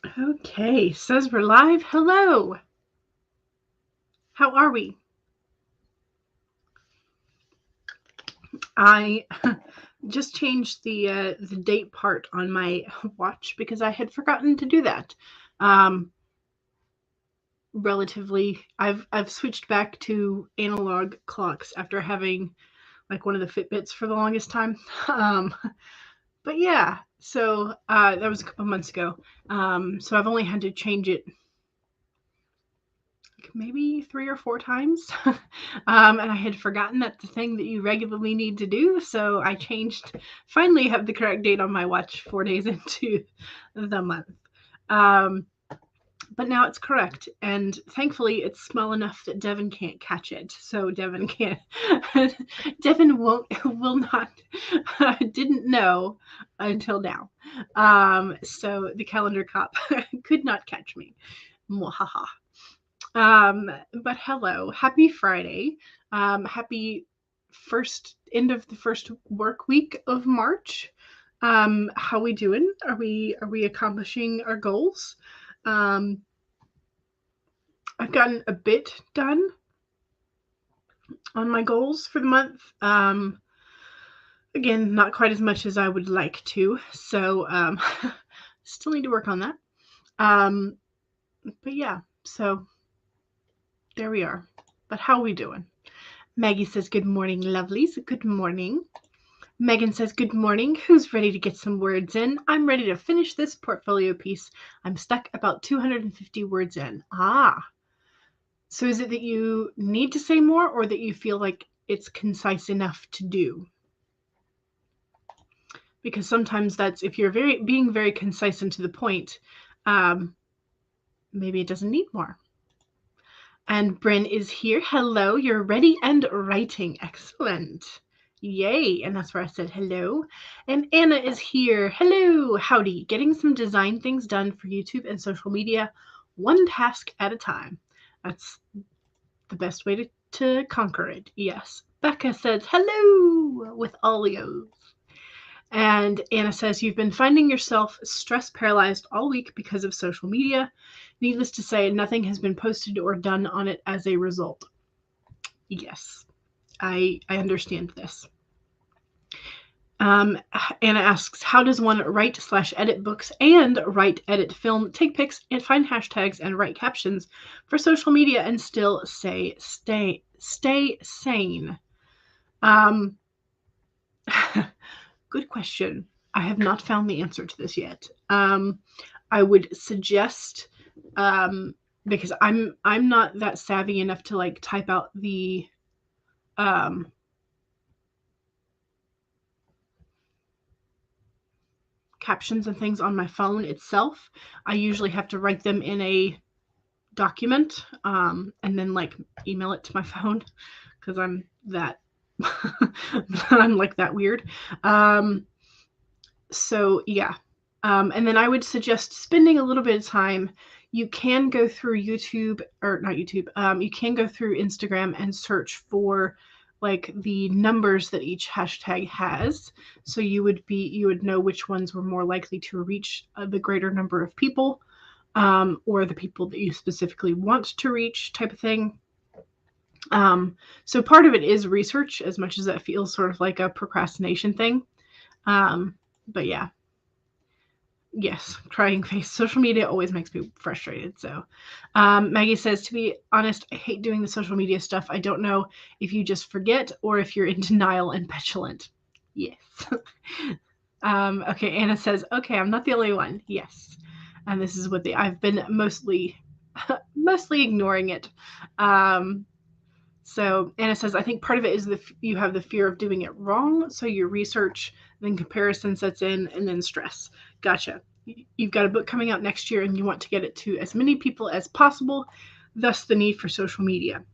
Okay, says we're live. Hello. How are we? I just changed the date part on my watch because I had forgotten to do that. Um, I've switched back to analog clocks after having like one of the Fitbits for the longest time. Um, but yeah, so that was a couple months ago. So I've only had to change it maybe 3 or 4 times. And I had forgotten that's the thing that you regularly need to do. So I finally have the correct date on my watch 4 days into the month. Um, but now it's correct. And thankfully, it's small enough that Devin can't catch it. So Devin can't, Devin will not, didn't know until now. So the calendar cop could not catch me. Mwahaha. But hello, happy Friday. Happy first end of the first work week of March. How we doing? Are we accomplishing our goals? Um, I've gotten a bit done on my goals for the month. Again, not quite as much as I would like to, so still need to work on that. But yeah, so there we are. But how are we doing? Maggie says, good morning, lovelies. Good morning. Megan says, good morning. Who's ready to get some words in? I'm ready to finish this portfolio piece. I'm stuck about 250 words in. So is it that you need to say more or that you feel like it's concise enough to do? Because sometimes that's, if you're being very concise and to the point, maybe it doesn't need more. And Bryn is here. Hello, you're ready and writing. Excellent. Yay. And that's where I said hello. And Anna is here. Hello. Howdy. Getting some design things done for YouTube and social media, one task at a time. That's the best way to conquer it. Yes. Becca says hello with Olios. And Anna says, you've been finding yourself stress paralyzed all week because of social media. Needless to say, nothing has been posted or done on it as a result. Yes, I understand this. Anna asks, how does one write/edit books and edit film, take pics, and find hashtags and write captions for social media and still stay sane? Good question. I have not found the answer to this yet. I would suggest, because I'm not that savvy enough to like type out the captions and things on my phone itself. I usually have to write them in a document and then like email it to my phone because I'm that I'm like that weird. So yeah. And then I would suggest spending a little bit of time. You can go through YouTube, or not YouTube. You can go through Instagram and search for like the numbers that each hashtag has. So you would know which ones were more likely to reach the greater number of people, or the people that you specifically want to reach, type of thing. So part of it is research, as much as that feels sort of like a procrastination thing. But yeah. Yes, crying face. Social media always makes me frustrated. So Maggie says, to be honest, I hate doing the social media stuff. I don't know if you just forget or if you're in denial and petulant. Yes. Okay, Anna says, okay, I'm not the only one. Yes. And this is what I've been mostly ignoring it. So Anna says, I think part of it is you have the fear of doing it wrong. So your research, then comparison sets in, and then stress. Gotcha. You've got a book coming out next year and you want to get it to as many people as possible, thus the need for social media.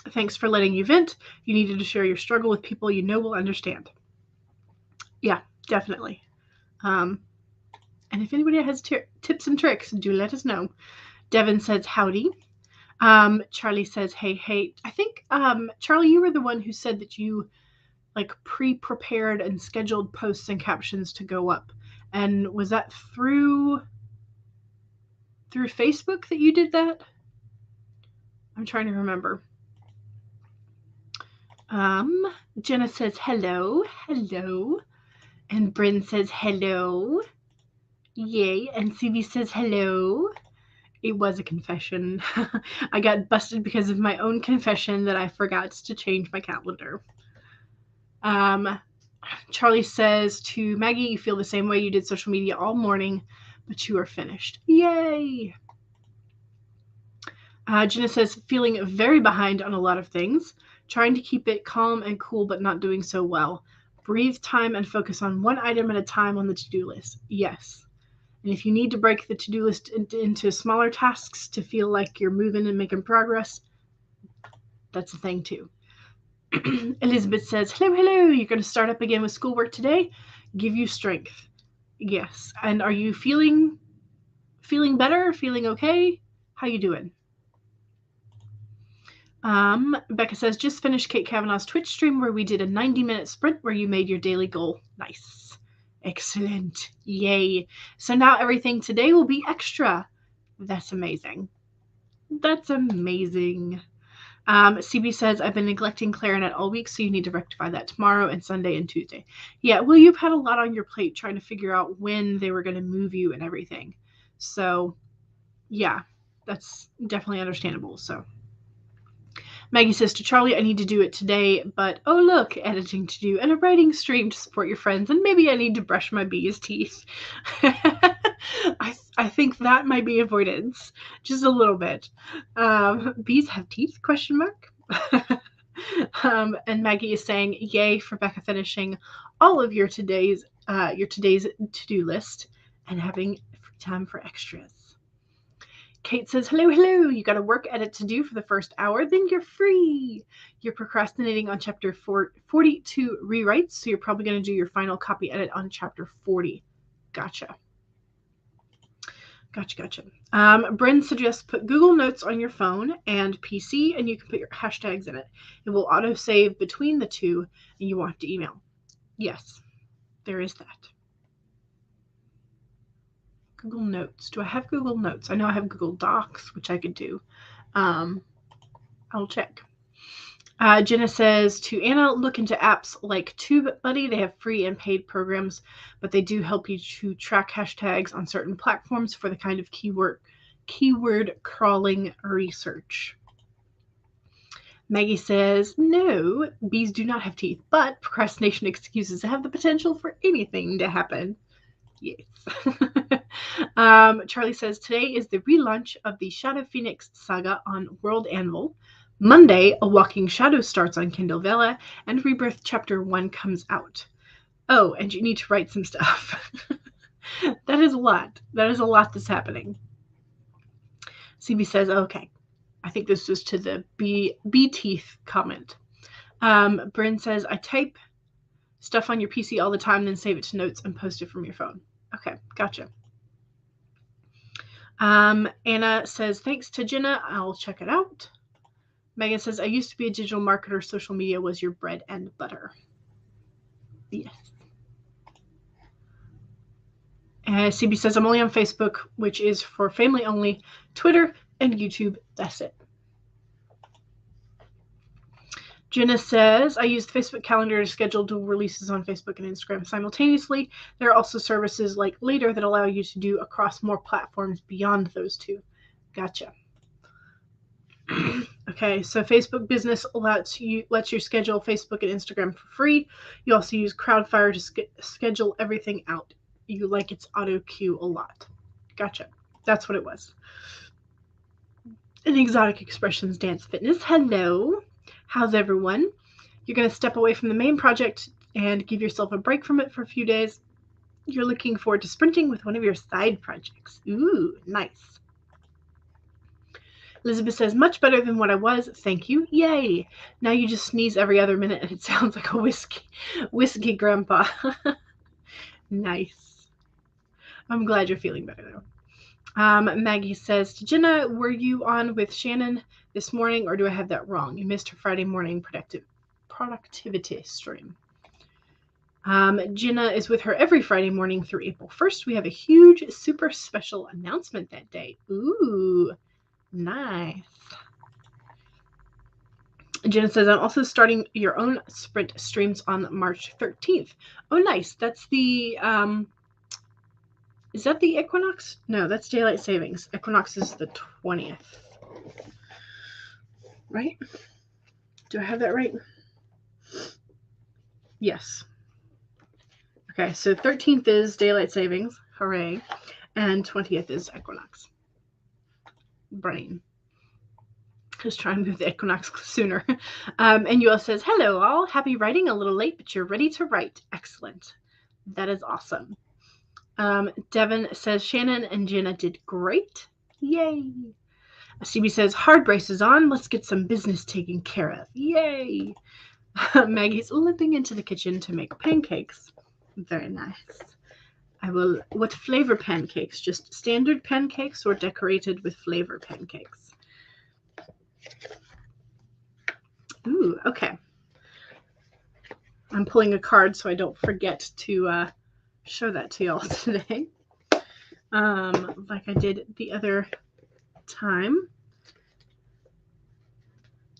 Thanks for letting you vent. You needed to share your struggle with people you know will understand. Yeah, definitely. And if anybody has tips and tricks, do let us know. Devin says, howdy. Charlie says, hey. I think, Charlie, you were the one who said that you like pre-prepared and scheduled posts and captions to go up. And was that through through Facebook that you did that? I'm trying to remember. Jenna says hello, hello. And Bryn says hello. Yay. And CB says hello. It was a confession. I got busted because of my own confession that I forgot to change my calendar. Charlie says to Maggie, you feel the same way. You did social media all morning, but you are finished. Yay! Jenna says, feeling very behind on a lot of things, trying to keep it calm and cool, but not doing so well. Breathe time and focus on one item at a time on the to-do list. Yes. And if you need to break the to-do list into smaller tasks to feel like you're moving and making progress, that's a thing too. Elizabeth says, hello, hello. You're going to start up again with schoolwork today? Give you strength. Yes. And are you feeling better? Feeling okay? How you doing? Becca says, just finished Kate Kavanaugh's Twitch stream where we did a 90-minute sprint where you made your daily goal. Nice. Excellent. Yay. So now everything today will be extra. That's amazing. That's amazing. CB says, I've been neglecting clarinet all week, so you need to rectify that tomorrow and Sunday and Tuesday. Yeah, well, you've had a lot on your plate trying to figure out when they were going to move you and everything. So, yeah, that's definitely understandable. So, Maggie says to Charlie, I need to do it today, but oh look, editing to do and a writing stream to support your friends, and maybe I need to brush my bee's teeth. I think that might be avoidance, just a little bit. Bees have teeth? ? And Maggie is saying, yay for Becca finishing all of your today's to-do list and having free time for extras. Kate says, hello, hello. You got a work edit to do for the first hour, then you're free. You're procrastinating on chapter 42 rewrites, so you're probably going to do your final copy edit on chapter 40. Gotcha. Bryn suggests put Google Notes on your phone and PC, and you can put your hashtags in it. It will auto-save between the two, and you won't have to email. Yes, there is that. Google Notes. Do I have Google Notes? I know I have Google Docs, which I could do. I'll check. Jenna says to Anna, look into apps like TubeBuddy. They have free and paid programs, but they do help you to track hashtags on certain platforms for the kind of keyword crawling research. Maggie says, no, bees do not have teeth, but procrastination excuses have the potential for anything to happen. Yes. Charlie says, today is the relaunch of the Shadow Phoenix saga on World Anvil. Monday, A Walking Shadow starts on Kindle Vella, and Rebirth Chapter 1 comes out. Oh, and you need to write some stuff. That is a lot. That is a lot that's happening. CB says, okay. I think this was to the bee teeth comment. Bryn says, I type stuff on your PC all the time, then save it to notes and post it from your phone. Okay, gotcha. Anna says, thanks to Jenna. I'll check it out. Megan says, I used to be a digital marketer. Social media was your bread and butter. Yes. CB says, I'm only on Facebook, which is for family only, Twitter, and YouTube. That's it. Jenna says, I use the Facebook calendar to schedule dual releases on Facebook and Instagram simultaneously. There are also services like Later that allow you to do across more platforms beyond those two. Gotcha. Okay, so Facebook Business lets you schedule Facebook and Instagram for free. You also use Crowdfire to schedule everything out. You like its auto queue a lot. Gotcha. That's what it was. And Exotic Expressions Dance Fitness. Hello. How's everyone? You're going to step away from the main project and give yourself a break from it for a few days. You're looking forward to sprinting with one of your side projects. Ooh, nice. Elizabeth says, much better than what I was. Thank you. Yay. Now you just sneeze every other minute and it sounds like a whiskey grandpa. Nice. I'm glad you're feeling better though. Maggie says to Jenna, were you on with Shannon this morning or do I have that wrong? You missed her Friday morning productivity stream. Jenna is with her every Friday morning through April 1st. We have a huge, super special announcement that day. Ooh, nice. Jenna says, I'm also starting your own sprint streams on March 13th. Oh, nice. That's the, is that the equinox? No, that's daylight savings. Equinox is the 20th. Right? Do I have that right? Yes. Okay, so 13th is daylight savings. Hooray. And 20th is equinox. Brain. Just trying to move the equinox sooner. And Yuel says, hello all. Happy writing. A little late, but you're ready to write. Excellent. That is awesome. Devin says, Shannon and Jenna did great. Yay. CB says, hard braces on. Let's get some business taken care of. Yay. Maggie's limping into the kitchen to make pancakes. Very nice. What flavor pancakes? Just standard pancakes or decorated with flavor pancakes? Ooh, okay. I'm pulling a card so I don't forget to show that to y'all today. Like I did the other time.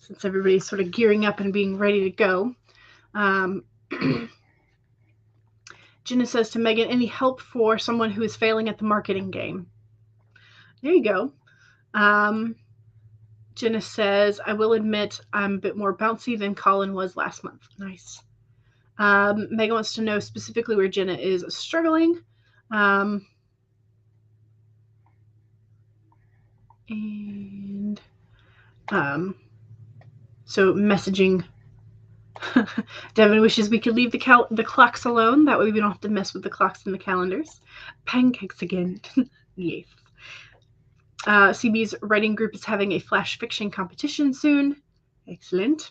Since everybody's sort of gearing up and being ready to go. Jenna says to Megan, any help for someone who is failing at the marketing game? There you go. Jenna says, I will admit I'm a bit more bouncy than Colin was last month. Nice. Megan wants to know specifically where Jenna is struggling. So messaging. Devin wishes we could leave the clocks alone. That way we don't have to mess with the clocks and the calendars. Pancakes again. Yes. CB's writing group is having a flash fiction competition soon. Excellent.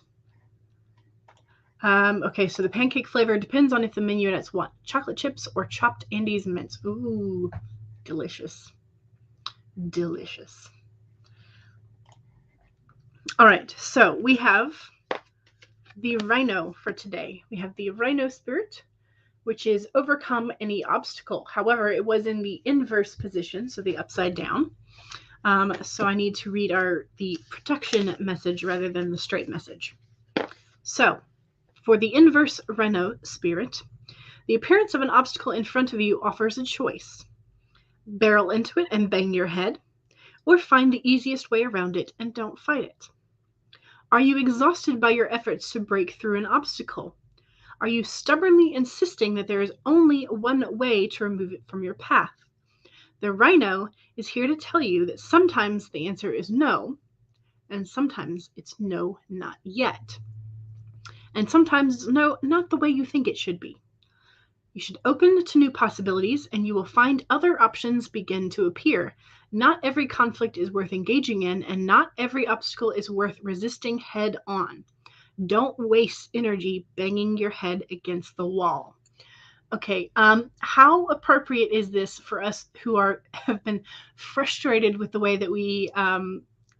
Okay, so the pancake flavor depends on if the menuettes want chocolate chips or chopped Andes mince. Ooh, delicious. Delicious. All right, so we have the rhino for today. We have the rhino spirit, which is overcome any obstacle. However, it was in the inverse position, so the upside down. So I need to read the protection message rather than the straight message. So for the inverse rhino spirit, the appearance of an obstacle in front of you offers a choice. Barrel into it and bang your head, or find the easiest way around it and don't fight it. Are you exhausted by your efforts to break through an obstacle? Are you stubbornly insisting that there is only one way to remove it from your path? The rhino is here to tell you that sometimes the answer is no, and sometimes it's no, not yet. And sometimes it's no, not the way you think it should be. You should open to new possibilities, and you will find other options begin to appear. Not every conflict is worth engaging in, and not every obstacle is worth resisting head on. Don't waste energy banging your head against the wall. Okay, how appropriate is this for us who have been frustrated with the way that we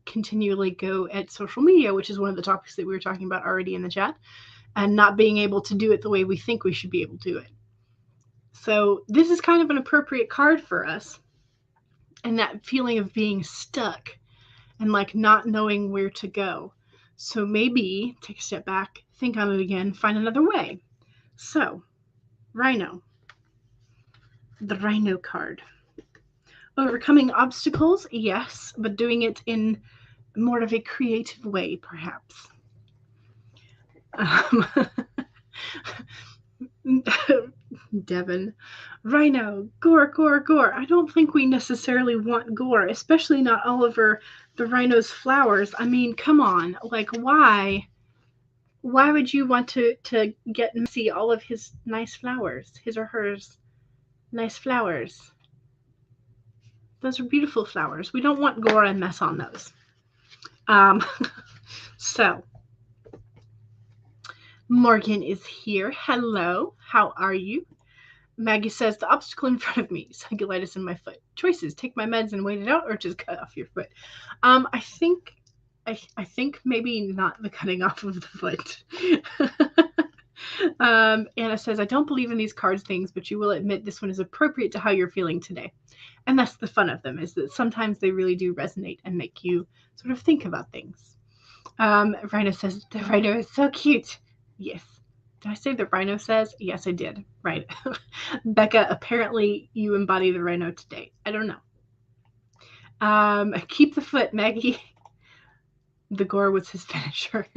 continually go at social media, which is one of the topics that we were talking about already in the chat, and not being able to do it the way we think we should be able to do it. So this is kind of an appropriate card for us, and that feeling of being stuck and like not knowing where to go. So maybe take a step back, think on it again, find another way. So, Rhino. The Rhino card. Overcoming obstacles, yes, but doing it in more of a creative way, perhaps. Devin. Rhino, gore, gore, gore. I don't think we necessarily want gore, especially not all over the rhino's flowers. I mean, come on. Like, why? Why would you want to get and see all of his nice flowers? His or hers nice flowers. Those are beautiful flowers. We don't want gore and mess on those. So, Morgan is here. Hello. How are you? Maggie says, the obstacle in front of me, cellulitis in my foot. Choices, take my meds and wait it out, or just cut off your foot. I think maybe not the cutting off of the foot. Anna says, I don't believe in these cards things, but you will admit this one is appropriate to how you're feeling today. And that's the fun of them, is that sometimes they really do resonate and make you sort of think about things. Rhino says, the rhino is so cute. Yes. Did I say the rhino says? Yes, I did. Right. Becca, apparently you embody the rhino today. I don't know. Keep the foot, Maggie. The gore was his finisher.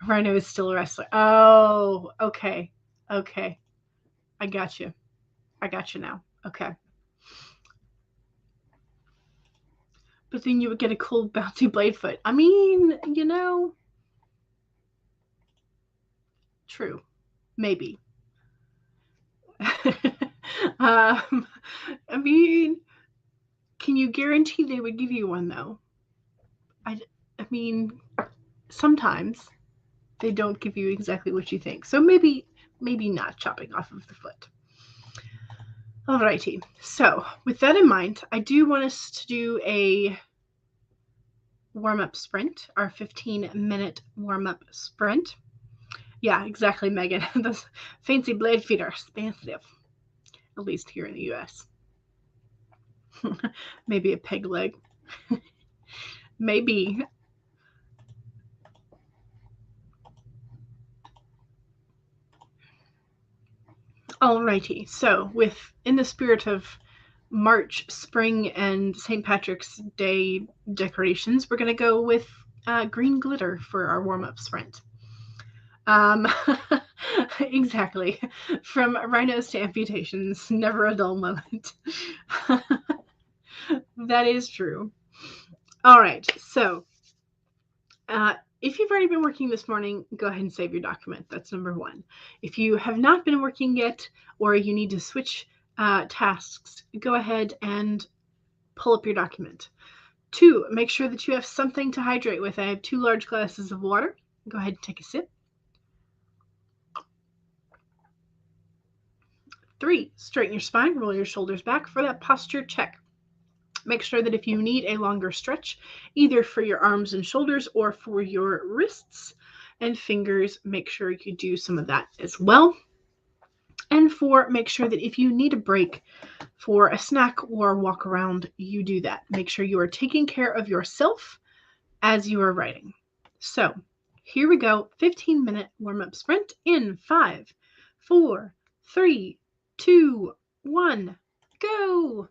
Rhino is still a wrestler. Oh, okay. Okay. I got you. I got you now. Okay. But then you would get a cool bouncy blade foot. I mean, you know, true. Maybe. I mean, can you guarantee they would give you one though? I mean, sometimes they don't give you exactly what you think. So maybe not chopping off of the foot. Alrighty. So with that in mind, I do want us to do a warm-up sprint, our 15-minute warm-up sprint. Yeah, exactly, Megan. Those fancy blade feet are expensive, at least here in the US. Maybe a peg leg. Maybe. Alrighty. So, in the spirit of March, spring, and St. Patrick's Day decorations, we're going to go with green glitter for our warm-up sprint. Exactly. From rhinos to amputations, never a dull moment. That is true. All right. So, if you've already been working this morning, go ahead and save your document. That's number one. If you have not been working yet, or you need to switch tasks, go ahead and pull up your document. 2, make sure that you have something to hydrate with. I have 2 large glasses of water. Go ahead and take a sip. 3, straighten your spine, roll your shoulders back for that posture check. Make sure that if you need a longer stretch, either for your arms and shoulders or for your wrists and fingers, make sure you do some of that as well. And 4, make sure that if you need a break for a snack or walk around, you do that. Make sure you are taking care of yourself as you are writing. So here we go. 15-minute warm-up sprint in 5, 4, 3, 2, 1, go.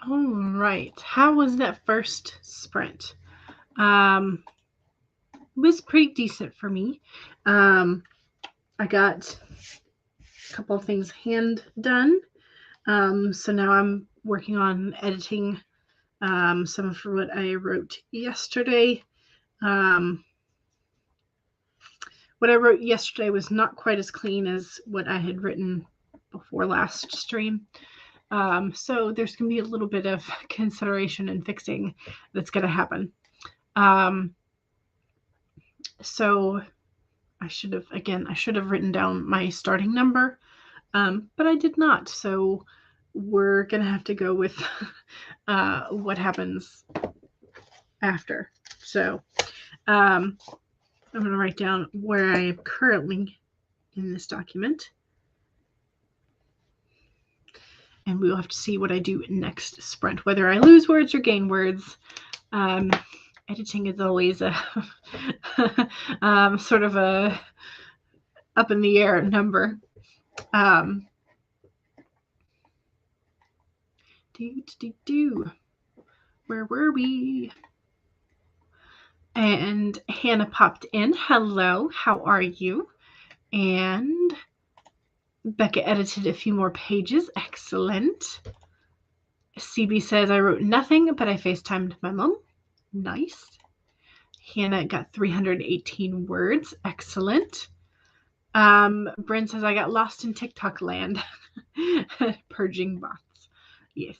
All right. How was that first sprint? It was pretty decent for me. I got a couple of things hand done. So now I'm working on editing some of what I wrote yesterday. What I wrote yesterday was not quite as clean as what I had written before last stream. So there's going to be a little bit of consideration and fixing that's going to happen. So I should have written down my starting number, but I did not. So we're going to have to go with what happens after. So I'm going to write down where I am currently in this document. And we will have to see what I do next sprint, whether I lose words or gain words. Editing is always a sort of a up in the air number. Where were we? And Hannah popped in. Hello, how are you? And Becca edited a few more pages. Excellent. CB says, I wrote nothing, but I FaceTimed my mom. Nice. Hannah got 318 words. Excellent. Bryn says, I got lost in TikTok land. Purging bots. Yes.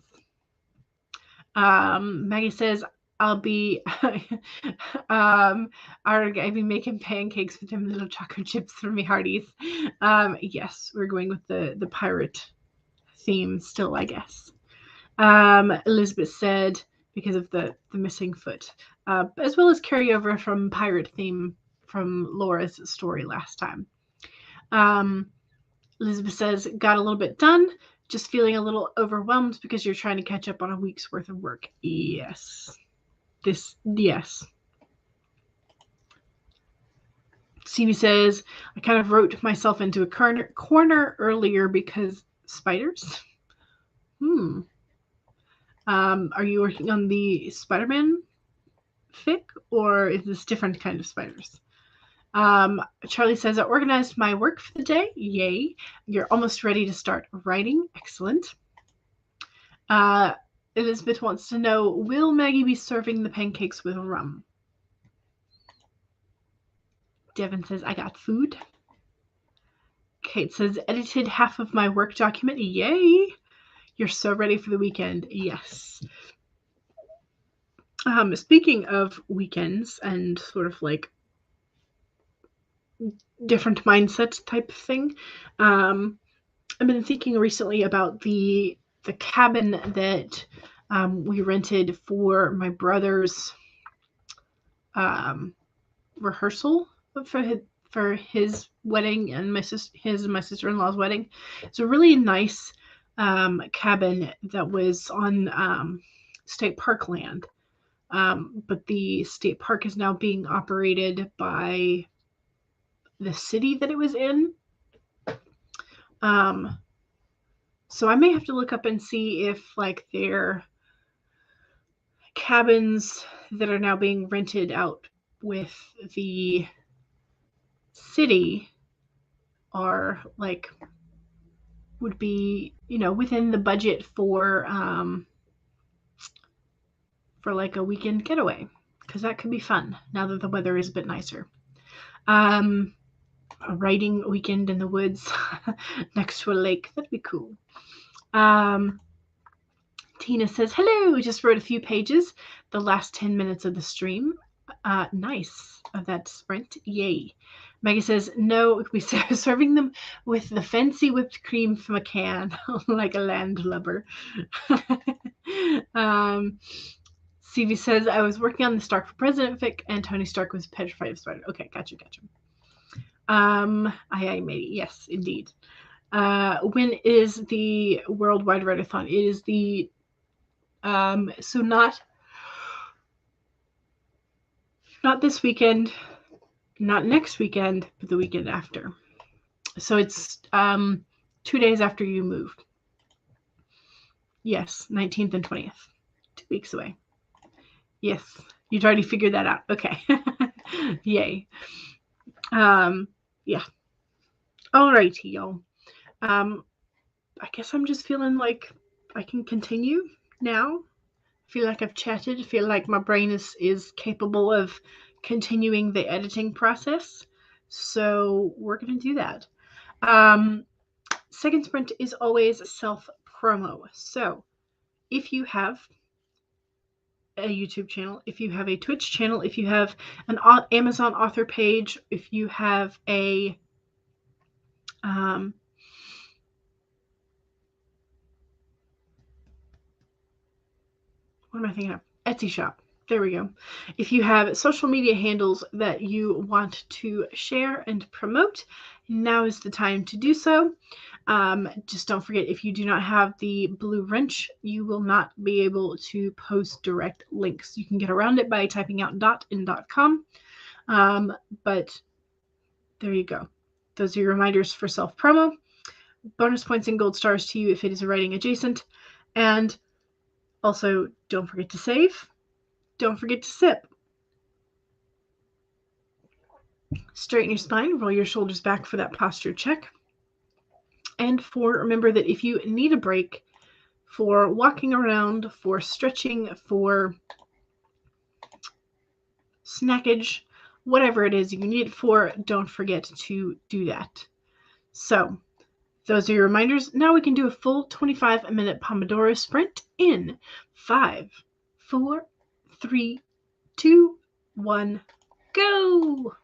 Maggie says, I'll be making pancakes with them little chocolate chips for me hearties. Yes, we're going with the pirate theme still, I guess. Elizabeth said, because of the missing foot, as well as carryover from pirate theme from Laura's story last time. Elizabeth says, got a little bit done, just feeling a little overwhelmed because you're trying to catch up on a week's worth of work. Yes. Yes. CB says, I kind of wrote myself into a corner earlier because spiders. Are you working on the Spider-Man fic, or is this different kind of spiders? Charlie says, I organized my work for the day. Yay. You're almost ready to start writing. Excellent. Elizabeth wants to know, will Maggie be serving the pancakes with rum? Devin says, I got food. Kate says, edited half of my work document. Yay. You're so ready for the weekend. Yes. Speaking of weekends and sort of like different mindset type thing, I've been thinking recently about the cabin that we rented for my brother's rehearsal for his wedding and my sister-in-law's wedding. It's a really nice cabin that was on state park land, but the state park is now being operated by the city that it was in. So I may have to look up and see if like their cabins that are now being rented out with the city are like would be, within the budget for like a weekend getaway, because that could be fun now that the weather is a bit nicer. A writing weekend in the woods next to a lake, that'd be cool. Tina says, hello, we just wrote a few pages the last 10 minutes of the stream. Nice of that sprint. Yay. Maggie says, no, we are serving them with the fancy whipped cream from a can, like a landlubber. CV says, I was working on the Stark for President fic, and Tony Stark was petrified of spiders. Okay, gotcha. Aye, matey. Yes, indeed. When is the Worldwide Write-a-thon? It is the so not this weekend, not next weekend, but the weekend after. So it's 2 days after you moved. Yes, 19th and 20th. 2 weeks away. Yes, you'd already figured that out. Okay. Yay. Yeah. Alrighty, y'all. I guess I'm just feeling like I can continue now. I feel like I've chatted. I feel like my brain is capable of continuing the editing process. So we're going to do that. Second sprint is always self-promo. So if you have a YouTube channel, if you have a Twitch channel, if you have an Amazon author page, if you have a what am I thinking of? Etsy shop. There we go. If you have social media handles that you want to share and promote, now is the time to do so. Just don't forget, if you do not have the blue wrench, you will not be able to post direct links. You can get around it by typing out dot in .com. But there you go. Those are your reminders for self-promo. Bonus points and gold stars to you if it is writing adjacent. And also, don't forget to save. Don't forget to sip. Straighten your spine, roll your shoulders back for that posture check. And remember that if you need a break for walking around, for stretching, for snackage, whatever it is you need it for, don't forget to do that. So, those are your reminders. Now we can do a full 25-minute Pomodoro sprint in 5, 4, 3, 2, 1, go!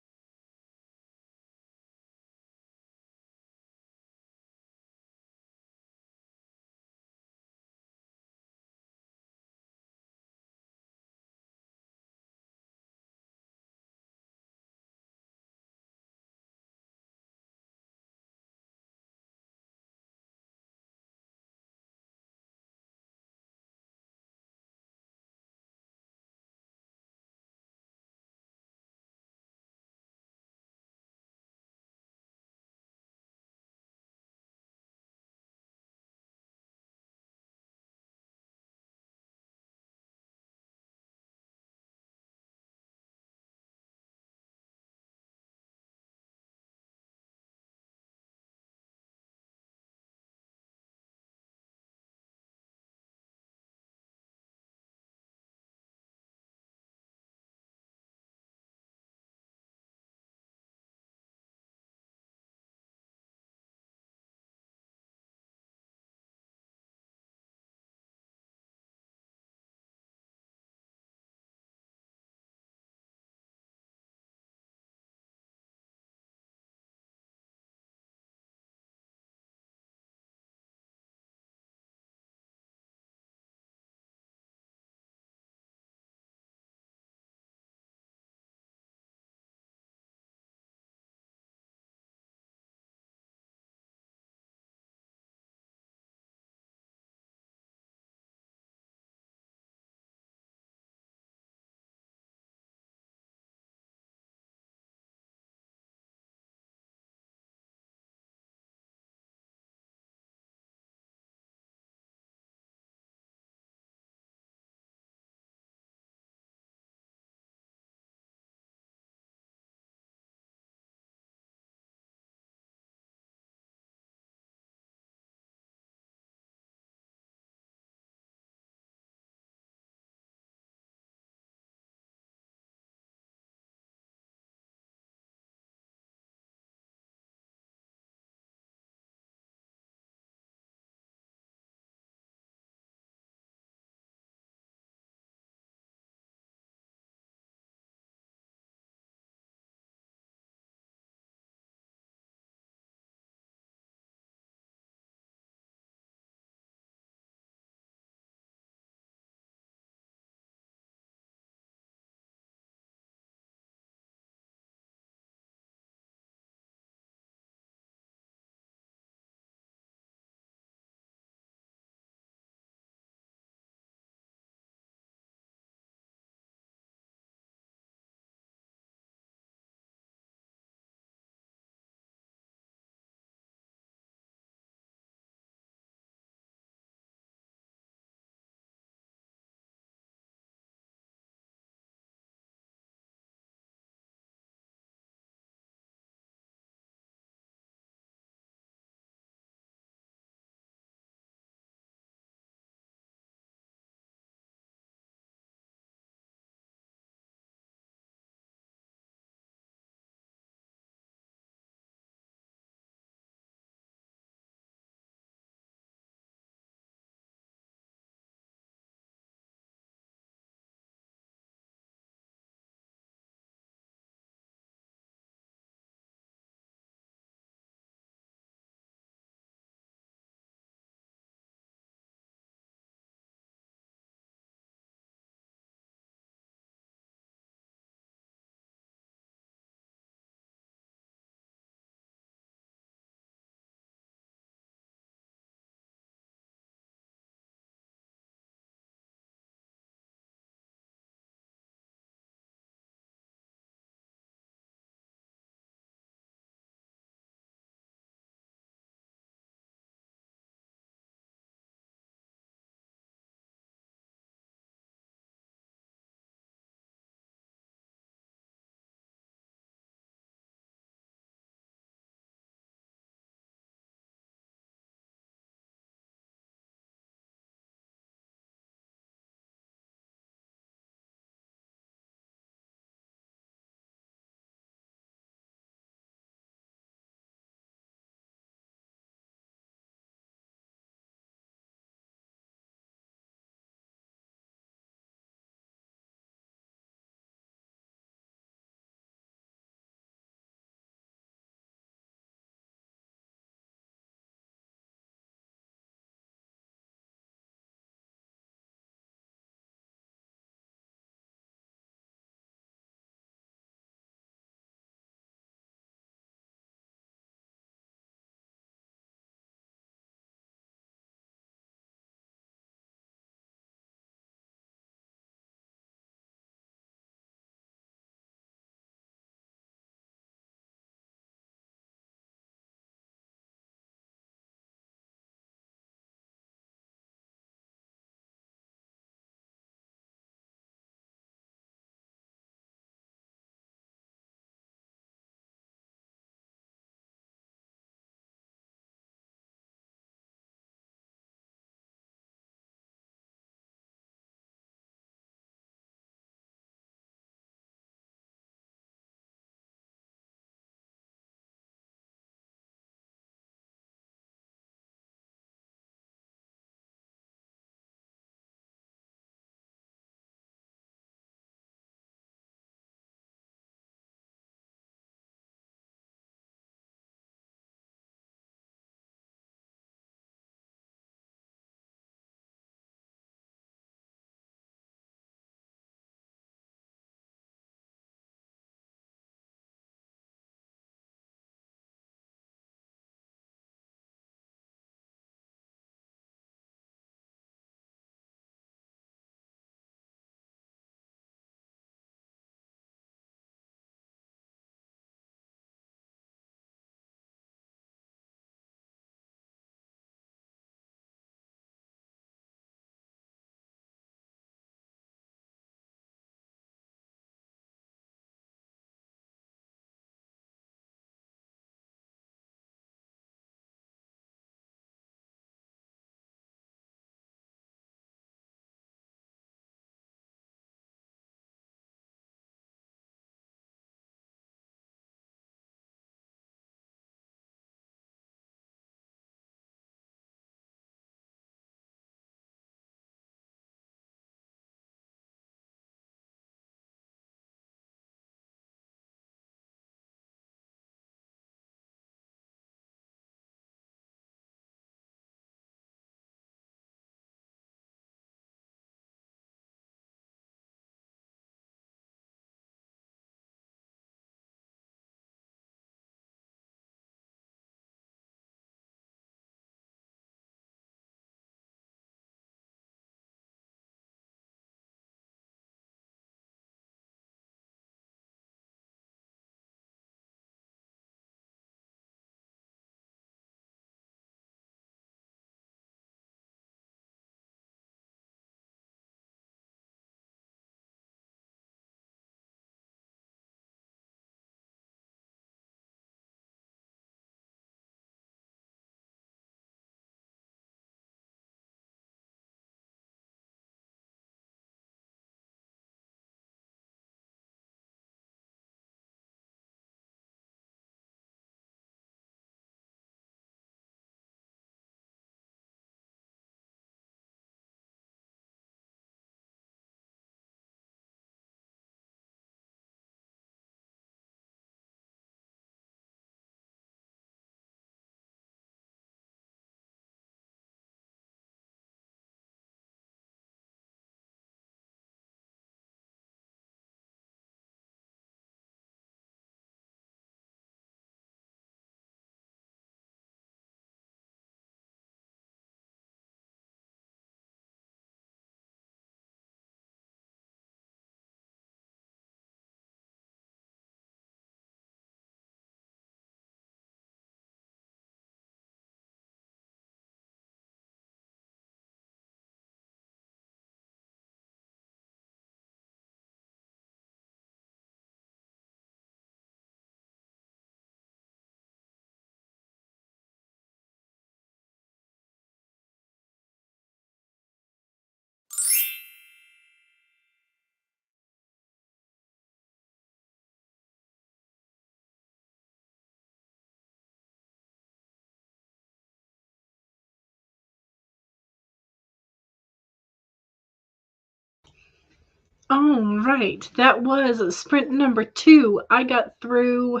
Oh, right. That was sprint number 2. I got through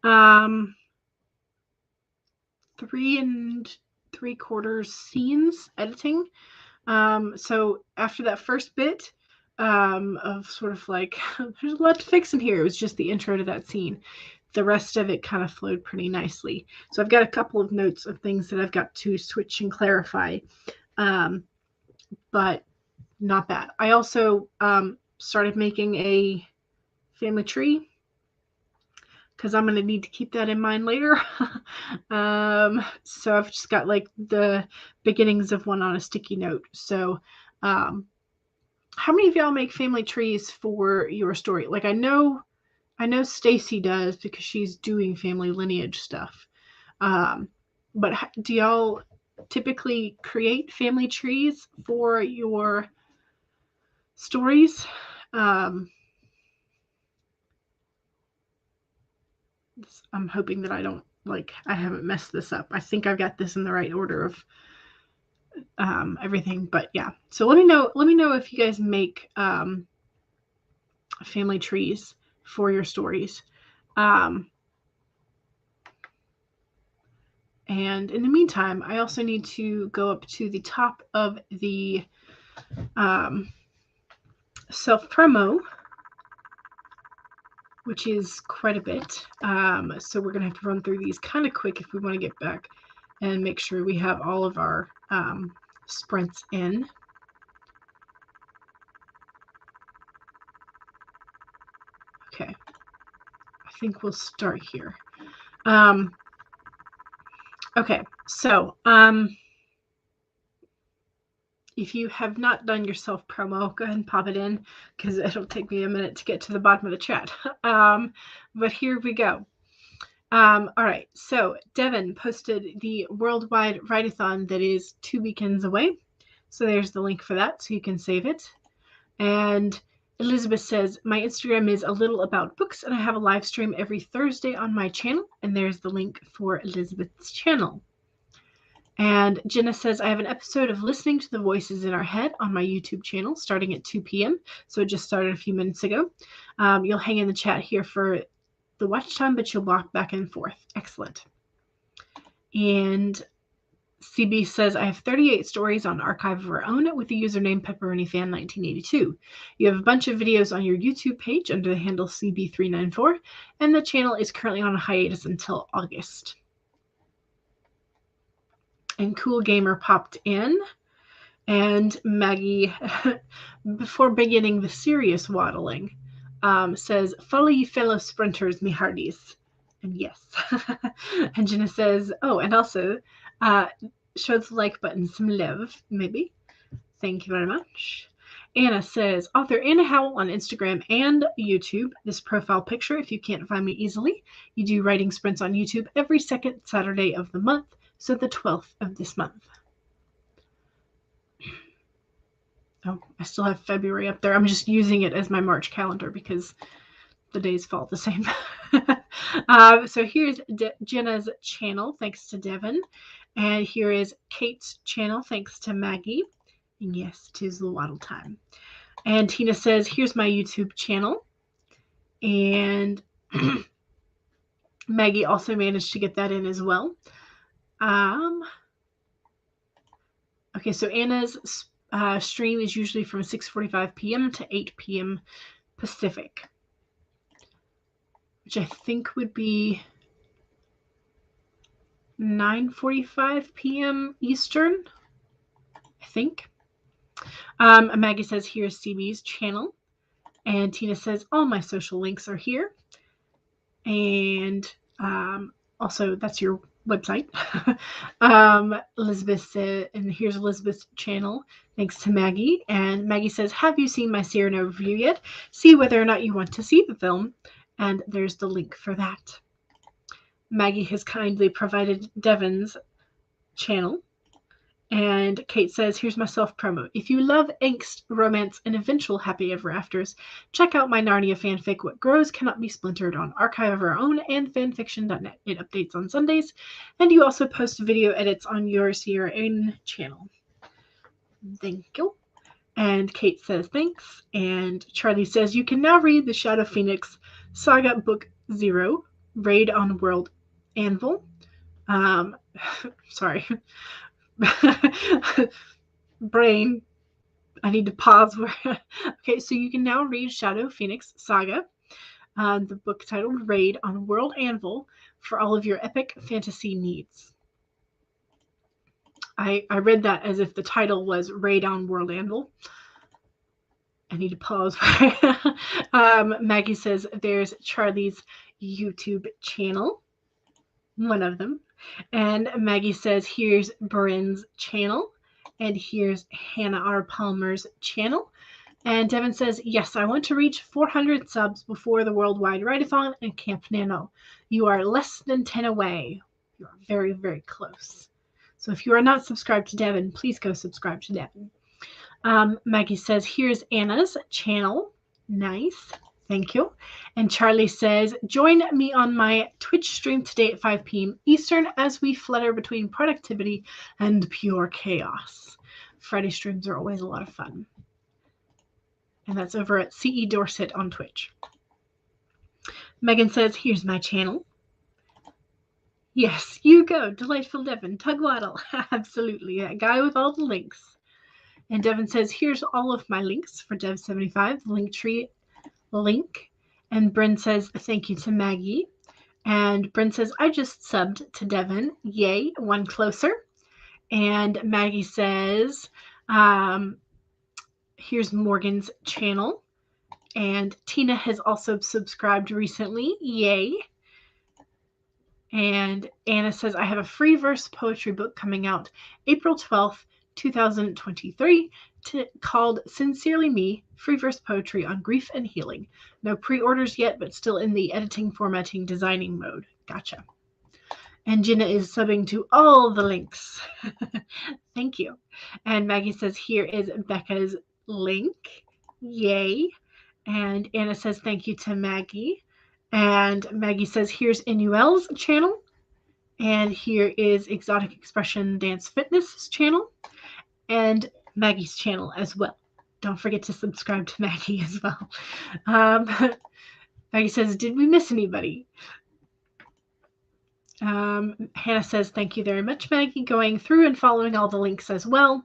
3 3/4 scenes editing. So after that first bit of sort of like, there's a lot to fix in here. It was just the intro to that scene. The rest of it kind of flowed pretty nicely. So I've got a couple of notes of things that I've got to switch and clarify, but not bad. I also started making a family tree because I'm going to need to keep that in mind later. So I've just got like the beginnings of one on a sticky note. So how many of y'all make family trees for your story? Like I know Stacy does because she's doing family lineage stuff. But do y'all typically create family trees for your stories? I'm hoping that I haven't messed this up. I think I've got this in the right order of everything, but yeah. So let me know if you guys make family trees for your stories. And in the meantime, I also need to go up to the top of the self-promo, which is quite a bit. So we're going to have to run through these kind of quick if we want to get back and make sure we have all of our sprints in. Okay. I think we'll start here. Okay, so if you have not done your self-promo, go ahead and pop it in because it'll take me a minute to get to the bottom of the chat. But here we go. All right, so Devin posted the worldwide write-a-thon that is 2 weekends away. So there's the link for that, so you can save it. And Elizabeth says, my Instagram is a little about books, and I have a live stream every Thursday on my channel. And there's the link for Elizabeth's channel. And Jenna says, I have an episode of Listening to the Voices in Our Head on my YouTube channel starting at 2 p.m. So it just started a few minutes ago. You'll hang in the chat here for the watch time, but you'll walk back and forth. Excellent. And CB says, I have 38 stories on Archive of Our Own with the username PepperoniFan1982. You have a bunch of videos on your YouTube page under the handle CB394, and the channel is currently on a hiatus until August. And Cool Gamer popped in, and Maggie, before beginning the serious waddling, says, follow ye fellow sprinters, me hearties. And yes. And Jenna says, oh, and also, show the like button some love, maybe. Thank you very much. Anna says, author Anna Howell on Instagram and YouTube. This profile picture, if you can't find me easily. You do writing sprints on YouTube every second Saturday of the month. So the 12th of this month. Oh, I still have February up there. I'm just using it as my March calendar because the days fall the same. So here's Jenna's channel, thanks to Devin. And here is Kate's channel, thanks to Maggie. And yes, 'tis the waddle time. And Tina says, here's my YouTube channel. And Maggie also managed to get that in as well. Okay, so Anna's stream is usually from 6:45 p.m. to 8 p.m. Pacific, which I think would be 9:45 p.m. Eastern, I think. Maggie says, here's CB's channel. And Tina says, all my social links are here. And also, that's your website. Elizabeth said, and here's Elizabeth's channel, thanks to Maggie. And Maggie says, have you seen my Cyrano review yet? See whether or not you want to see the film. And there's the link for that. Maggie has kindly provided Devin's channel. And Kate says, here's my self-promo. If you love angst, romance, and eventual happy ever afters, check out my Narnia fanfic, What Grows Cannot Be Splintered, on Archive of Our Own and fanfiction.net. It updates on Sundays, and you also post video edits on your Sierra Own channel. Thank you. And Kate says thanks. And Charlie says you can now read the Shadow Phoenix Saga Book 0, Raid on World Anvil. Sorry. Brain. I need to pause. Okay, so you can now read Shadow Phoenix Saga, the book titled Raid on World Anvil, for all of your epic fantasy needs. I read that as if the title was Raid on World Anvil. I need to pause. Maggie says there's Charlie's YouTube channel, one of them. And Maggie says here's Bryn's channel. And here's Hannah R. Palmer's channel. And Devin says, yes, I want to reach 400 subs before the Worldwide Write-a-thon and Camp Nano. You are less than 10 away. You are very, very close. So if you are not subscribed to Devin, please go subscribe to Devin. Maggie says, here's Anna's channel. Nice. Thank you. And Charlie says, join me on my Twitch stream today at 5 p.m. Eastern as we flutter between productivity and pure chaos. Friday streams are always a lot of fun. And that's over at CE Dorset on Twitch. Megan says, here's my channel. Yes, you go. Delightful Devin. Tugwaddle. Absolutely. That guy with all the links. And Devin says, here's all of my links for Dev75, the Linktree link. And Bryn says, thank you to Maggie. And Bryn says, I just subbed to Devin. Yay, one closer. And Maggie says, here's Morgan's channel. And Tina has also subscribed recently. Yay. And Anna says, I have a free verse poetry book coming out April 12th, 2023, called Sincerely Me, Free Verse Poetry on Grief and Healing. No pre-orders yet, but still in the editing, formatting, designing mode. Gotcha. And Jenna is subbing to all the links. Thank you. And Maggie says, here is Becca's link. Yay. And Anna says, thank you to Maggie. And Maggie says, here's Inuel's channel. And here is Exotic Expression Dance Fitness channel. And Maggie's channel as well. Don't forget to subscribe to Maggie as well. Maggie says, did we miss anybody? Hannah says, thank you very much, Maggie. Going through and following all the links as well.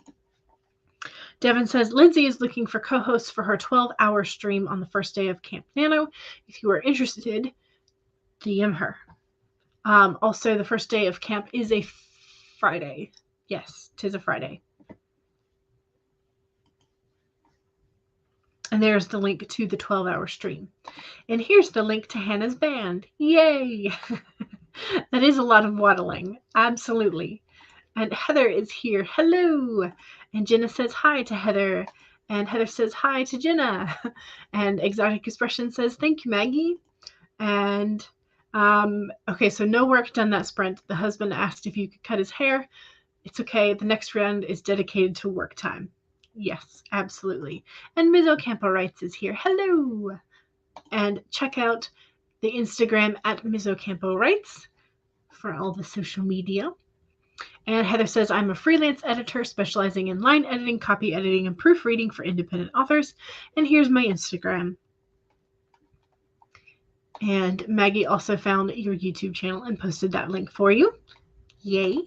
Devin says, Lindsay is looking for co-hosts for her 12-hour stream on the first day of Camp Nano. If you are interested, DM her. Also, the first day of camp is a Friday. Yes, 'tis a Friday. And there's the link to the 12-hour stream. And here's the link to Hannah's band. Yay! That is a lot of waddling. Absolutely. And Heather is here. Hello. And Jenna says hi to Heather. And Heather says hi to Jenna. And Exotic Expression says, thank you, Maggie. And, okay, so no work done that sprint. The husband asked if you could cut his hair. It's okay. The next round is dedicated to work time. Yes, absolutely. And Ms. Ocampo Writes is here. Hello. And check out the Instagram at Ms. Ocampo Writes for all the social media. And Heather says, I'm a freelance editor specializing in line editing, copy editing, and proofreading for independent authors. And here's my Instagram. And Maggie also found your YouTube channel and posted that link for you. Yay.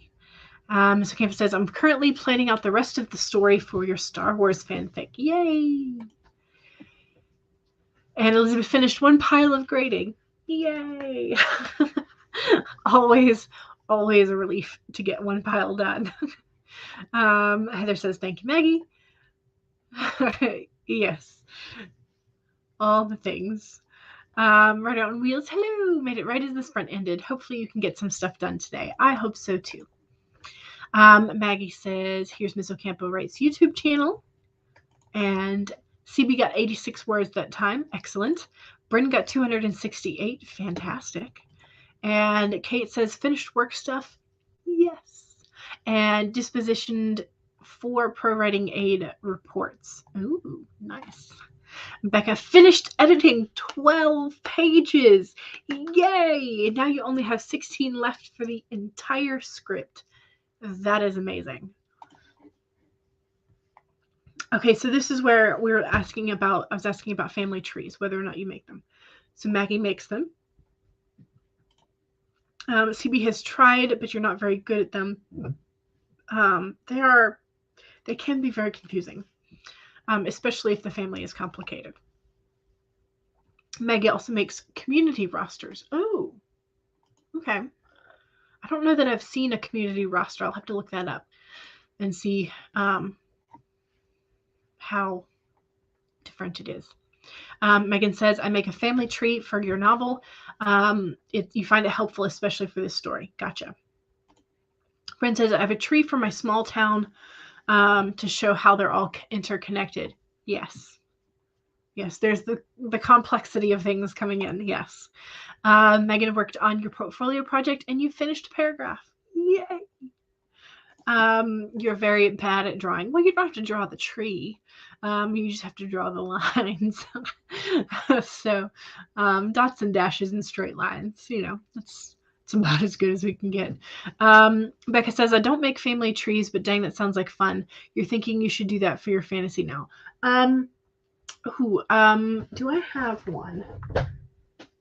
So Campus says, I'm currently planning out the rest of the story for your Star Wars fanfic. Yay. And Elizabeth finished one pile of grading. Yay. Always a relief to get one pile done. Heather says, thank you, Maggie. Yes. All the things. Right Out on Wheels. Hello. Made it right as the sprint ended. Hopefully you can get some stuff done today. I hope so too. Maggie says, here's Ms. Ocampo Writes YouTube channel. And CB got 86 words that time. Excellent. Bryn got 268. Fantastic. And Kate says, finished work stuff? Yes. And dispositioned 4 pro writing aid reports. Ooh, nice. Becca finished editing 12 pages. Yay! And now you only have 16 left for the entire script. That is amazing. Okay, so this is where I was asking about family trees, whether or not you make them. So Maggie makes them. CB has tried, but you're not very good at them. They can be very confusing, especially if the family is complicated. Maggie also makes community rosters. Oh, okay. I don't know that I've seen a community roster. I'll have to look that up and see how different it is. Megan says, I make a family tree for your novel. You find it helpful, especially for this story. Gotcha. Brent says, I have a tree for my small town to show how they're all interconnected. Yes. Yes, there's the complexity of things coming in. Yes. Megan worked on your portfolio project and you finished a paragraph. Yay. You're very bad at drawing. Well, you don't have to draw the tree. You just have to draw the lines. So dots and dashes and straight lines, it's about as good as we can get. Becca says, I don't make family trees, but dang, that sounds like fun. You're thinking you should do that for your fantasy now. Do I have one?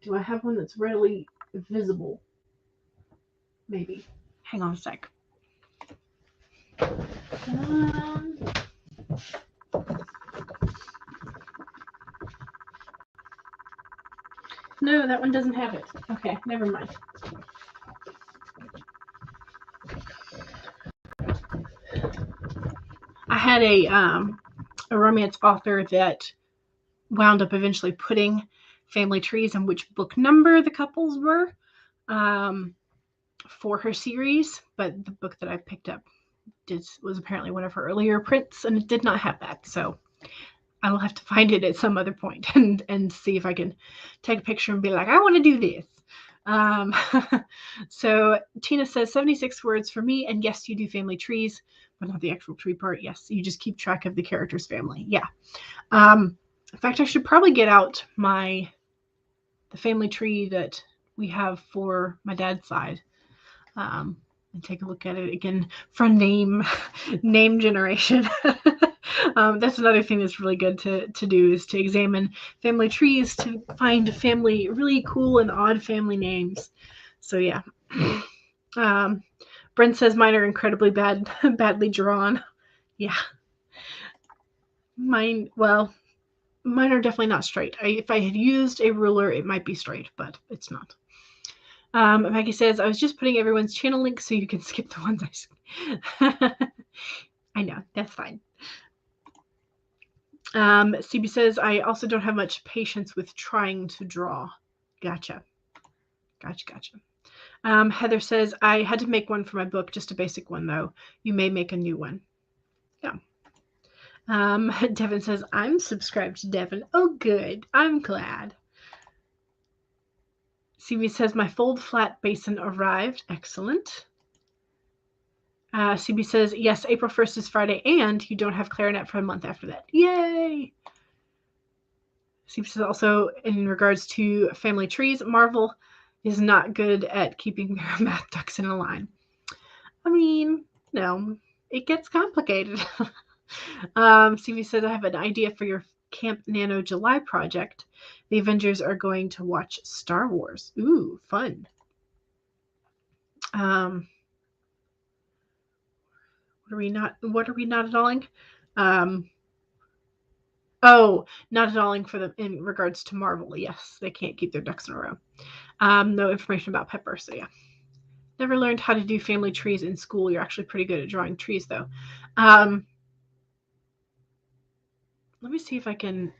Do I have one that's really visible? Maybe. Hang on a sec. No, that one doesn't have it. Okay, never mind. I had a romance author that wound up eventually putting family trees and which book number the couples were for her series, but the book that I picked up was apparently one of her earlier prints, and it did not have that. So I will have to find it at some other point and see if I can take a picture and be like, I want to do this. So Tina says 76 words for me, and yes, you do family trees, but not the actual tree part. Yes, you just keep track of the character's family. Yeah. In fact, I should probably get out the family tree that we have for my dad's side, and take a look at it again for name generation. That's another thing that's really good to do, is to examine family trees to find really cool and odd family names. So yeah. Brent says mine are incredibly badly drawn. Yeah. Mine are definitely not straight. If I had used a ruler, it might be straight, but it's not. Maggie says, I was just putting everyone's channel links so you can skip the ones I know, that's fine. CB says, I also don't have much patience with trying to draw. Gotcha. Heather says, I had to make one for my book, just a basic one, though. You may make a new one. Yeah. Devin says, I'm subscribed to Devin. Oh, good. I'm glad. CB says, my fold flat basin arrived. Excellent. CB says, yes, April 1st is Friday, and you don't have clarinet for a month after that. Yay! CB says also, in regards to family trees, Marvel is not good at keeping their math ducks in a line. I mean, no, it gets complicated. CB says, I have an idea for your Camp Nano July project. The Avengers are going to watch Star Wars. Ooh, fun. What are we not at alling? Not at alling for them in regards to Marvel. Yes, they can't keep their ducks in a row. No information about Pepper, so yeah. Never learned how to do family trees in school. You're actually pretty good at drawing trees, though. Let me see if I can.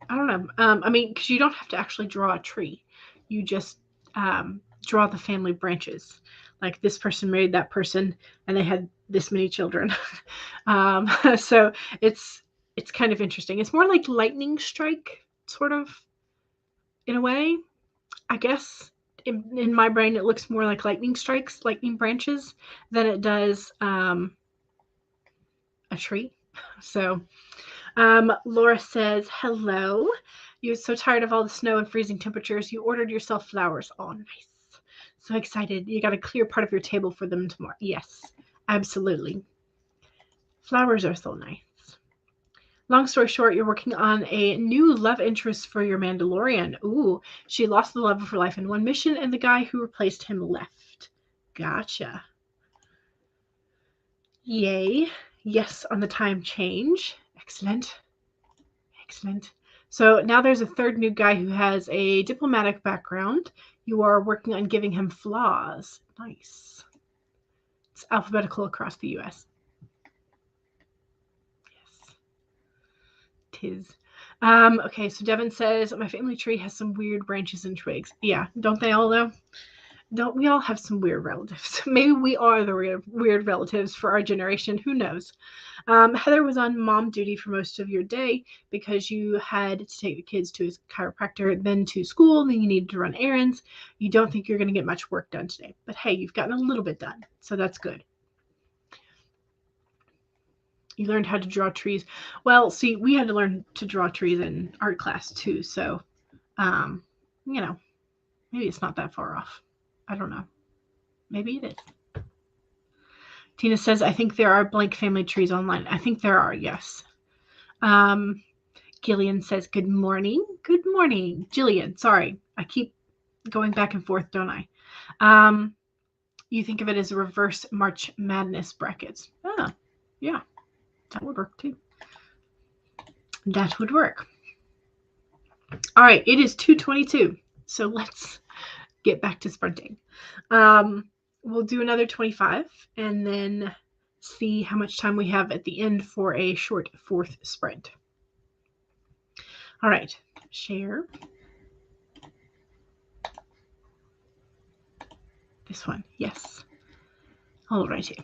I don't know. I mean, because you don't have to actually draw a tree. You just draw the family branches. Like this person married that person, and they had this many children. So it's kind of interesting. It's more like lightning strike, sort of, in a way. I guess in my brain it looks more like lightning strikes, lightning branches, than it does a tree. So Laura says, hello. You're so tired of all the snow and freezing temperatures. You ordered yourself flowers. Oh, nice. So excited. You got to clear part of your table for them tomorrow. Yes, absolutely. Flowers are so nice. Long story short, you're working on a new love interest for your Mandalorian. Ooh, she lost the love of her life in one mission, and the guy who replaced him left. Gotcha. Yay. Yes on the time change. Excellent. Excellent. So now there's a third new guy who has a diplomatic background. You are working on giving him flaws. Nice. It's alphabetical across the US. Yes. Tis. Okay, so Devin says, my family tree has some weird branches and twigs. Yeah, don't they all though? Don't we all have some weird relatives? Maybe we are the weird relatives for our generation. Who knows? Heather was on mom duty for most of your day because you had to take the kids to a chiropractor, then to school, then you needed to run errands. You don't think you're going to get much work done today. But hey, you've gotten a little bit done, so that's good. You learned how to draw trees. Well, see, we had to learn to draw trees in art class too, so, you know, maybe it's not that far off. I don't know. Maybe it is. Tina says, I think there are blank family trees online. I think there are, yes. Gillian says, good morning. Good morning. Jillian, sorry. I keep going back and forth, don't I? You think of it as reverse March Madness brackets. Ah, yeah. That would work too. That would work. All right, it is 2:22. So let's get back to sprinting. We'll do another 25 and then see how much time we have at the end for a short fourth sprint. All right, share. This one, yes. All righty.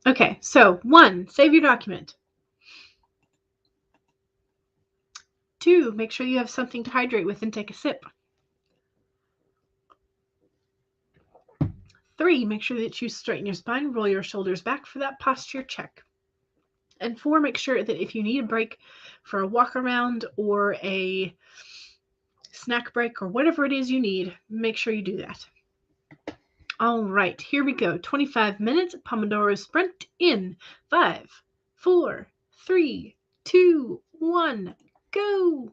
Okay, so 1, save your document. 2, make sure you have something to hydrate with and take a sip. 3, make sure that you straighten your spine, roll your shoulders back for that posture check. And 4, make sure that if you need a break for a walk around or a snack break or whatever it is you need, make sure you do that. All right, here we go. 25 minutes, Pomodoro sprint in 5, 4, 3, 2, 1, go.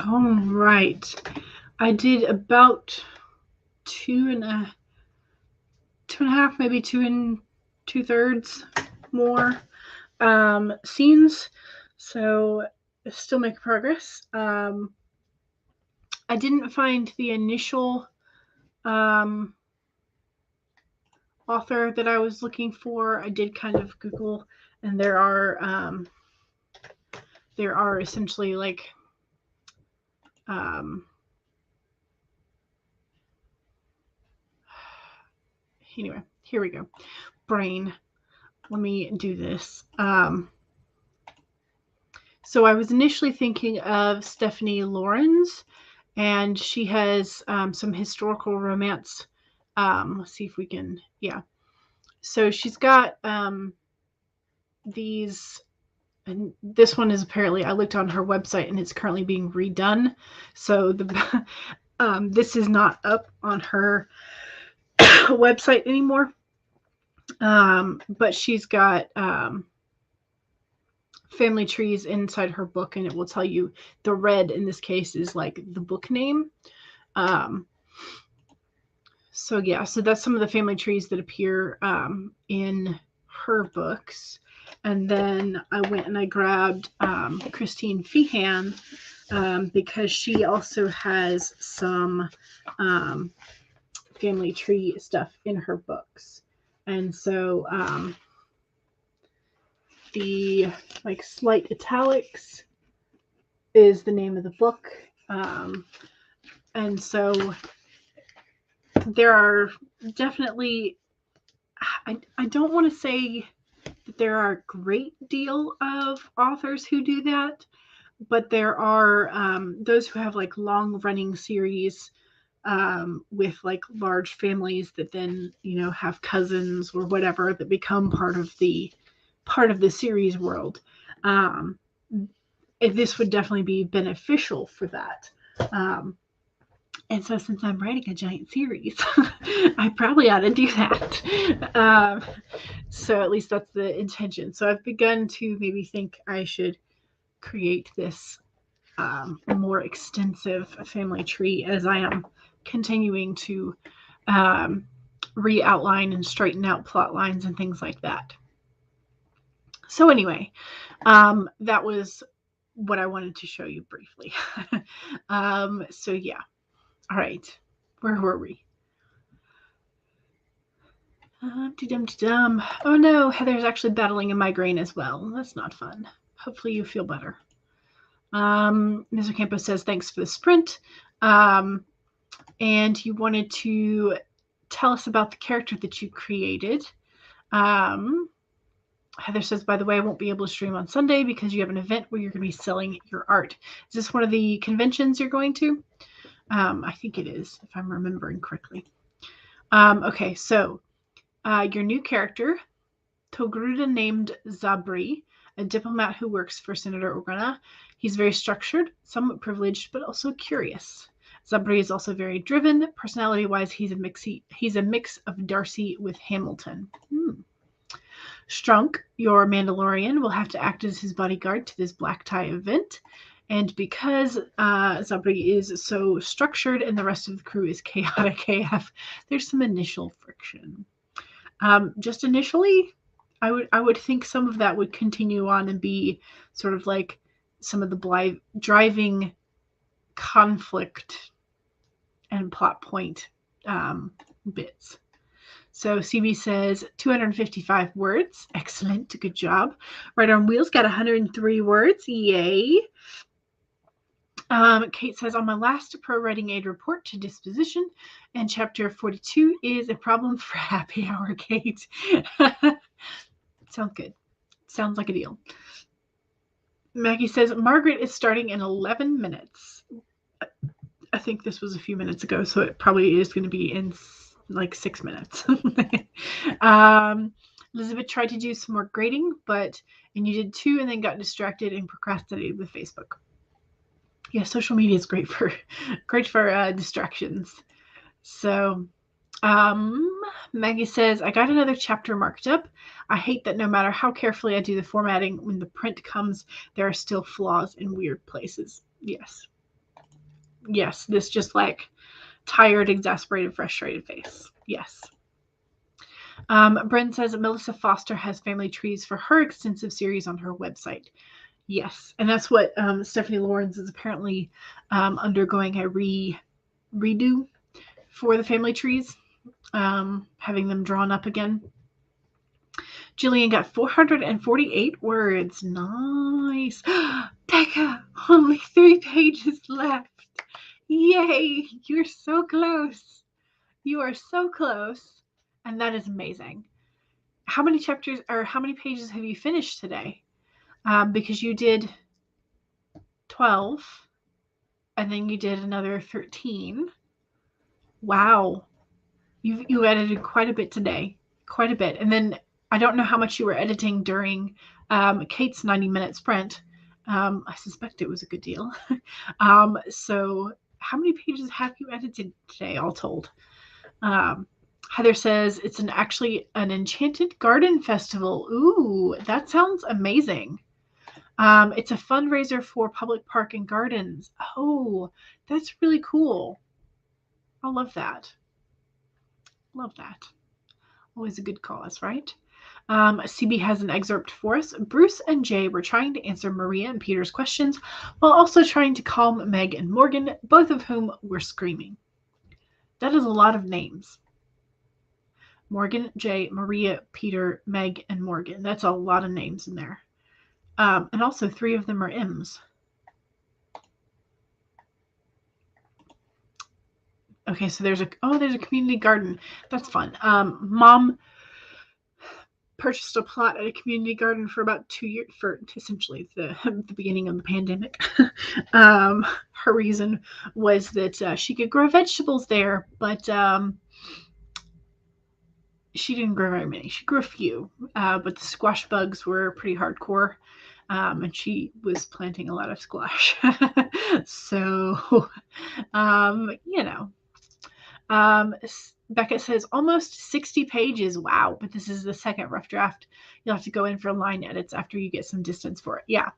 All right. I did about 2.5, maybe 2 2/3 more scenes. So still making progress. I didn't find the initial author that I was looking for. I did kind of Google, and there are essentially like anyway, here we go. Brain. Let me do this. So I was initially thinking of Stephanie Lawrence, and she has some historical romance. Let's see if we can, yeah. So she's got these, and this one is apparently, I looked on her website and it's currently being redone. So the this is not up on her website anymore. But she's got family trees inside her book, and it will tell you the red in this case is like the book name. So yeah, so that's some of the family trees that appear in her books. And then I went and I grabbed Christine Feehan because she also has some family tree stuff in her books. And so the like slight italics is the name of the book. And so there are definitely, I don't want to say that there are a great deal of authors who do that, but there are those who have like long running series with like large families that then, you know, have cousins or whatever that become part of the series world. This would definitely be beneficial for that. And so since I'm writing a giant series, I probably ought to do that. So at least that's the intention. So I've begun to maybe think I should create this more extensive family tree as I am continuing to re-outline and straighten out plot lines and things like that. So anyway, that was what I wanted to show you briefly. So yeah. All right. Where were we? Oh no, Heather's actually battling a migraine as well. That's not fun. Hopefully you feel better. Mr. Campos says, thanks for the sprint. And you wanted to tell us about the character that you created. Heather says, by the way, I won't be able to stream on Sunday because you have an event where you're going to be selling your art. Is this one of the conventions you're going to? I think it is, if I'm remembering correctly. Okay, so your new character, Togruta named Zabri, a diplomat who works for Senator Organa. He's very structured, somewhat privileged, but also curious. Zabri is also very driven. Personality-wise, he's a mix of Darcy with Hamilton. Strunk, your Mandalorian, will have to act as his bodyguard to this black tie event. And because Zabri is so structured and the rest of the crew is chaotic AF, there's some initial friction. Just initially, I would think some of that would continue on and be sort of like some of the driving conflict and plot point bits. So CB says 255 words. Excellent. Good job. Right on Wheels got 103 words. Yay. Kate says, on my last pro writing aid report to disposition, and chapter 42 is a problem for happy hour, Kate. Sounds good. Sounds like a deal. Maggie says, Margaret is starting in 11 minutes. I think this was a few minutes ago, so it probably is going to be in like 6 minutes. Elizabeth tried to do some more grading, and you did 2 and then got distracted and procrastinated with Facebook. Yeah, social media is great for distractions. So Maggie says, I got another chapter marked up. I hate that no matter how carefully I do the formatting, when the print comes, there are still flaws in weird places. Yes. Yes, this just like tired, exasperated, frustrated face. Yes. Bryn says Melissa Foster has family trees for her extensive series on her website. Yes, and that's what Stephanie Lawrence is apparently undergoing a redo for the family trees, having them drawn up again. Jillian got 448 words. Nice. Becca, only 3 pages left. Yay, you're so close. You are so close. And that is amazing. How many chapters or how many pages have you finished today? Because you did 12 and then you did another 13. Wow. You edited quite a bit today. Quite a bit. And then I don't know how much you were editing during Kate's 90-minute sprint. I suspect it was a good deal. So how many pages have you edited today, all told? Heather says it's actually an enchanted garden festival. Ooh, that sounds amazing. It's a fundraiser for public park and gardens. Oh, that's really cool. I love that. Love that. Always a good cause, right? CB has an excerpt for us. Bruce and Jay were trying to answer Maria and Peter's questions while also trying to calm Meg and Morgan, both of whom were screaming. That is a lot of names. Morgan, Jay, Maria, Peter, Meg, and Morgan. That's a lot of names in there. And also 3 of them are M's. Okay, so there's a community garden. That's fun. Mom purchased a plot at a community garden for about 2 years, for essentially the beginning of the pandemic. Her reason was that she could grow vegetables there, but she didn't grow very many. She grew a few, but the squash bugs were pretty hardcore. And she was planting a lot of squash. So, you know. Becca says almost 60 pages. Wow, but this is the second rough draft. You'll have to go in for line edits after you get some distance for it. Yeah.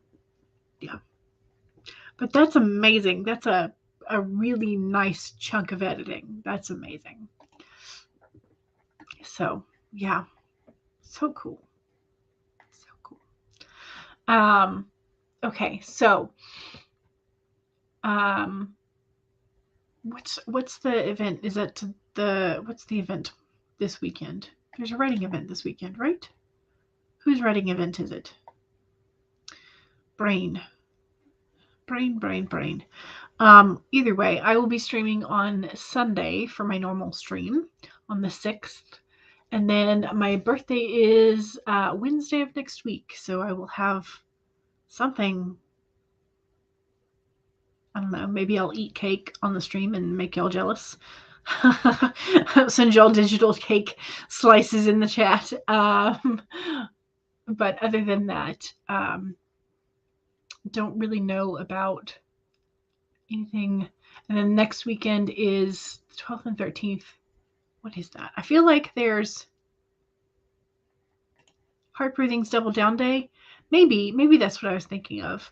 But that's amazing. That's a really nice chunk of editing. That's amazing. So, yeah. So cool. So cool. Okay, so what's the event? Is that what's the event this weekend? There's a writing event this weekend, right? Whose writing event is it? Brain. Either way, I will be streaming on Sunday for my normal stream on the 6th. And then my birthday is Wednesday of next week. So I will have something. I don't know. Maybe I'll eat cake on the stream and make y'all jealous. Send y'all digital cake slices in the chat. But other than that, don't really know about anything. And then next weekend is the 12th and 13th. What is that? I feel like there's Heart Breathing's Double Down Day. Maybe that's what I was thinking of.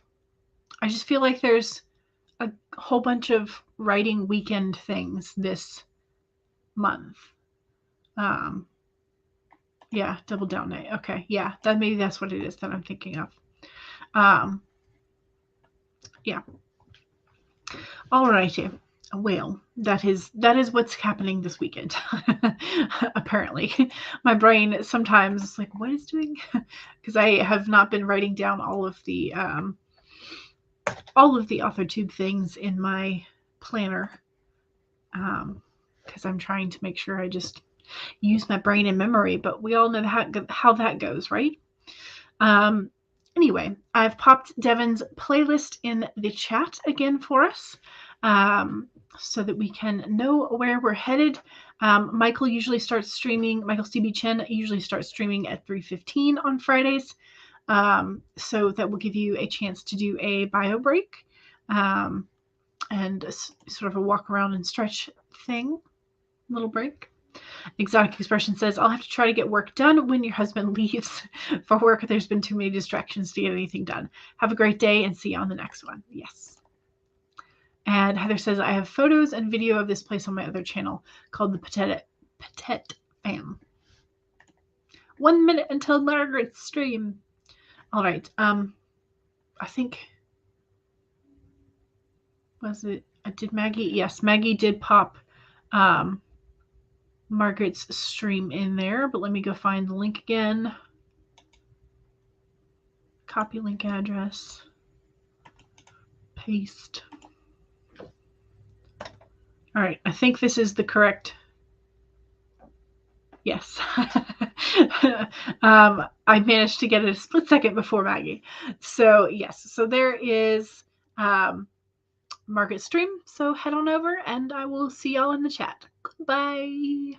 I just feel like there's a whole bunch of writing weekend things this month. Yeah, Double Down Day. Okay, yeah, maybe that's what it is that I'm thinking of. Yeah. Alrighty. Well, that is what's happening this weekend. Apparently, my brain sometimes is like, what is doing? Because I have not been writing down all of the authortube things in my planner, because I'm trying to make sure I just use my brain and memory. But we all know how that goes, right? Anyway, I've popped Devin's playlist in the chat again for us, so that we can know where we're headed. Michael usually starts streaming. Michael CB Chen usually starts streaming at 3:15 on Fridays, so that will give you a chance to do a bio break, and sort of a walk around and stretch thing, little break. Exotic Expression says, I'll have to try to get work done when your husband leaves for work. There's been too many distractions to get anything done. Have a great day and see you on the next one. Yes. And Heather says, I have photos and video of this place on my other channel called the Petite Fam. 1 minute until Margaret's stream. All right. I think, was it, did Maggie? Yes, Maggie did pop Margaret's stream in there, but let me go find the link again. Copy link address. Paste. All right, I think this is the correct. Yes. I managed to get it a split second before Maggie. So yes, so there is Margaret's stream. So head on over and I will see y'all in the chat. Goodbye.